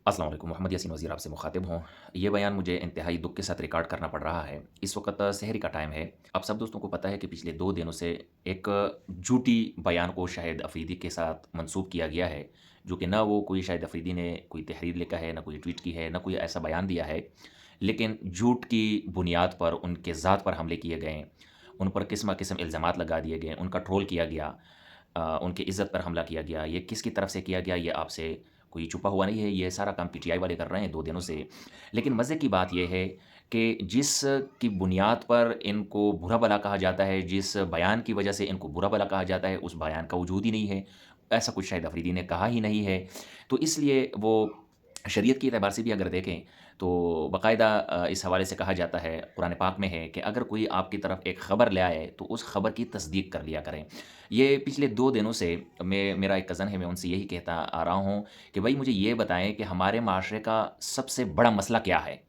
अस्सलाम वालेकुम। मोहम्मद यासीन वज़ीर आपसे मुख़ातिब हूँ। ये बयान मुझे इंतहाई दुःख के साथ रिकॉर्ड करना पड़ रहा है। इस वक़्त सहरी का टाइम है। आप सब दोस्तों को पता है कि पिछले 2 दिनों से एक झूठी बयान को शाहिद अफ़रीदी के साथ मंसूब किया गया है, जो कि ना वो कोई शाहिद अफ़रीदी ने कोई तहरीर लिखा है, ना कोई ट्वीट की है, ना कोई ऐसा बयान दिया है। लेकिन झूठ की बुनियाद पर उनके ज़ात पर हमले किए गए, उन पर किस्म-किस्म इल्ज़ामात लगा दिए गए, उनका ट्रोल किया गया, उनकी इज़्ज़त पर हमला किया गया। ये किसकी तरफ से किया गया, ये आपसे कोई छुपा हुआ नहीं है, ये सारा काम पीटीआई वाले कर रहे हैं 2 दिनों से। लेकिन मज़े की बात ये है कि जिसकी बुनियाद पर इनको बुरा-भला कहा जाता है, जिस बयान की वजह से इनको बुरा-भला कहा जाता है, उस बयान का वजूद ही नहीं है। ऐसा कुछ शाहिद अफ़रीदी ने कहा ही नहीं है। तो इसलिए वो शरीयत के एतबार से भी अगर देखें, तो बाकायदा इस हवाले से कहा जाता है, कुरान पाक में है कि अगर कोई आपकी तरफ एक ख़बर ले आए, तो उस ख़बर की तस्दीक कर लिया करें। ये पिछले 2 दिनों से मेरा एक कज़न है, मैं उनसे यही कहता आ रहा हूँ कि भई मुझे ये बताएँ कि हमारे माशरे का सबसे बड़ा मसला क्या है?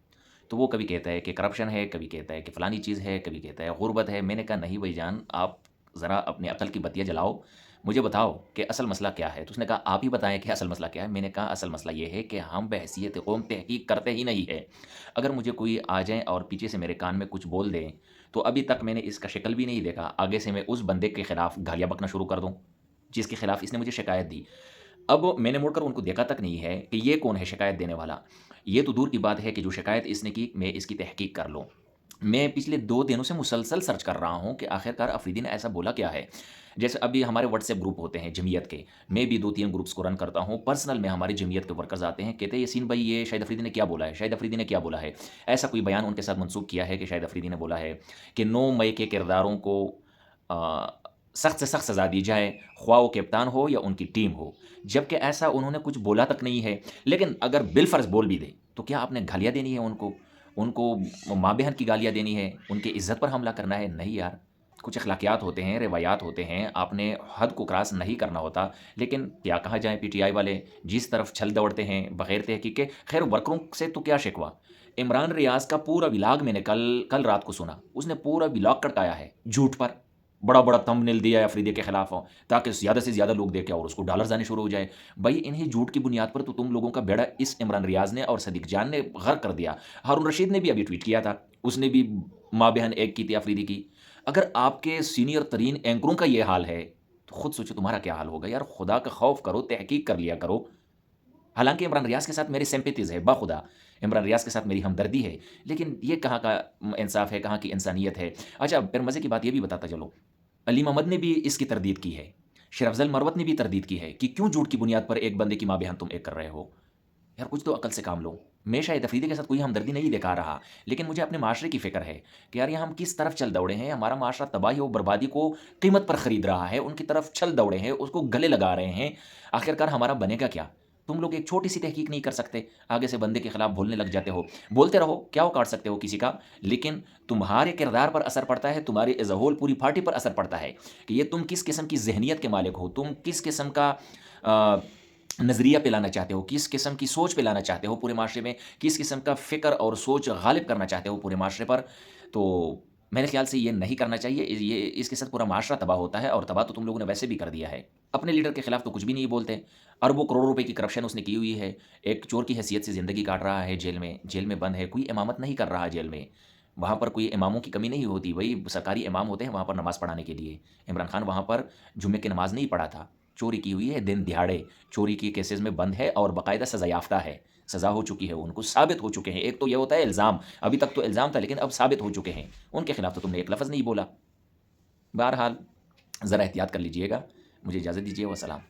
तो वो कभी कहता है कि करप्शन है, कभी कहता है कि फ़लानी चीज़ है, कभी कहता है गुर्बत है। मैंने कहा नहीं भईजान, आप ज़रा अपनी अक़ल की बत्तियाँ जलाओ, मुझे बताओ कि असल मसला क्या है? तो उसने कहा आप ही बताएँ कि असल मसला क्या है? मैंने कहा असल मसला ये है कि हम बहैसियत कौम तहकीक करते ही नहीं है। अगर मुझे कोई आ जाए और पीछे से मेरे कान में कुछ बोल दें, तो अभी तक मैंने इसका शक्ल भी नहीं देखा, आगे से मैं उस बंदे के खिलाफ़ गालियाँ बकना शुरू कर दूँ, जिसके खिलाफ़ इसने मुझे शिकायत दी। अब मैंने मुड़कर उनको देखा तक नहीं है कि ये कौन है शिकायत देने वाला। ये तो दूर की बात है कि जो शिकायत इसने की, मैं इसकी तहकीक कर लूँ। मैं पिछले 2 दिनों से मुसलसल सर्च कर रहा हूँ कि आखिरकार अफ़रीदी ने ऐसा बोला क्या है? जैसे अभी हमारे व्हाट्सएप ग्रुप होते हैं जमीयत के, मैं भी 2-3 ग्रुप्स को रन करता हूँ। पर्सनल में हमारी जमीयत के वर्कर्स आते हैं, कहते हैं यासीन भाई ये शाहिद अफ़रीदी ने क्या बोला है? शाहिद अफ़रीदी ने क्या बोला है? ऐसा कोई बयान उनके साथ मंसूब किया है कि शाहिद अफ़रीदी ने बोला है कि 9 मई के किरदारों को सख्त से सख्त सज़ा दी जाए, ख्वाह वो कप्तान हो या उनकी टीम हो। जबकि ऐसा उन्होंने कुछ बोला तक नहीं है। लेकिन अगर बिलफ़र्ज़ बोल भी दें, तो क्या आपने गालियाँ देनी है उनको? उनको माँ-बहन की गालियाँ देनी है? उनकी इज़्ज़त पर हमला करना है? नहीं यार। कुछ अख़लाक़ियात होते हैं, रिवायात होते हैं, आपने हद को क्रॉस नहीं करना होता। लेकिन क्या कहा जाए पीटीआई वाले जिस तरफ छल दौड़ते हैं बग़ैर तहक़ीक़ के, ख़ैर वर्करों से तो क्या शिकवा। इमरान रियाज़ का पूरा व्लॉग मैंने कल कल रात को सुना। उसने पूरा व्लॉग कटकाया है झूठ पर। बड़ा-बड़ा थंबनेल दिया है अफ़रीदी के खिलाफ हो, ताकि ज़्यादा से ज़्यादा लोग देखें और उसको डॉलर्स आने शुरू हो जाए। भई इन्हीं झूठ की बुनियाद पर तो तुम लोगों का बेड़ा इस इमरान रियाज़ ने और सदीक जान ने गर्क कर दिया। हारून रशीद ने भी अभी ट्वीट किया था। उसने भी माँ-बहन एक की थी अफ़रीदी की। अगर आपके सीनियर तरीन एंकरों का ये हाल है, तो खुद सोचो तुम्हारा क्या हाल होगा यार। खुदा का खौफ करो, तहक़ीक़ कर लिया करो। हालाँकि इमरान रियाज़ के साथ मेरी सिम्पैथीज़ है, बाख़ुदा। इमरान रियाज़ के साथ मेरी हमदर्दी है। लेकिन ये कहाँ का इंसाफ़ है, कहाँ की इंसानियत है। अच्छा, फिर मज़े की बात ये भी बताता चलो, अली मोहम्मद ने भी इसकी तरदीद की है। शेर अफ़ज़ल मरवत ने भी तरदीद की है कि क्यों झूठ की बुनियाद पर एक बंदे की माँ-बहन तुम एक कर रहे हो। यार कुछ तो अकल से काम लो। मैं शायद अफ़रीदी के साथ कोई हमदर्दी नहीं दिखा रहा, लेकिन मुझे अपने माशरे की फ़िक्र है कि यार ये हम किस तरफ चल दौड़े हैं। हमारा माशरा तबाही और बर्बादी को कीमत पर खरीद रहा है, उनकी तरफ चल दौड़े हैं, उसको गले लगा रहे हैं। आखिरकार हमारा बनेगा क्या? तुम लोग एक छोटी-सी तहकीक नहीं कर सकते, आगे से बंदे के खिलाफ बोलने लग जाते हो। बोलते रहो, क्या उखाड़ सकते हो किसी का? लेकिन तुम्हारे किरदार पर असर पड़ता है, तुम्हारी एज़ अ होल पूरी पार्टी पर असर पड़ता है कि ये तुम किस किस्म की ज़हनियत के मालिक हो, तुम किस किस्म का अ, नज़रिया पिलाना चाहते हो, किस किस्म की सोच पिलाना चाहते हो पूरे माशरे में, किस किस्म का फ़िक्र और सोच गालिब करना चाहते हो पूरे माशरे पर। तो मेरे ख़्याल से ये नहीं करना चाहिए। ये इसके साथ पूरा माशरा तबाह होता है और तबाह तो तुम लोगों ने वैसे भी कर दिया है। अपने लीडर के खिलाफ तो कुछ भी नहीं बोलते। अरबों करोड़ों रुपए की करप्शन उसने की हुई है। एक चोर की हैसियत से ज़िंदगी काट रहा है जेल में बंद है, कोई इमामत नहीं कर रहा जेल में। वहाँ पर कोई इमामों की कमी नहीं होती, वही सरकारी इमाम होते हैं वहाँ पर नमाज़ पढ़ाने के लिए। इमरान खान वहाँ पर जुम्मे की नमाज़ नहीं पढ़ा था। चोरी की हुई है दिन दिहाड़े, चोरी के केसेज़ में बंद है और बाकायदा सज़ा याफ़्ता है। सज़ा हो चुकी है उनको, साबित हो चुके हैं। एक तो ये होता है इल्ज़ाम, अभी तक तो इल्ज़ाम था लेकिन अब साबित हो चुके हैं। उनके खिलाफ तो तुमने एक लफ़्ज़ नहीं बोला। बहरहाल ज़रा एहतियात कर लीजिएगा। मुझे इजाज़त दीजिए, वस्सलाम।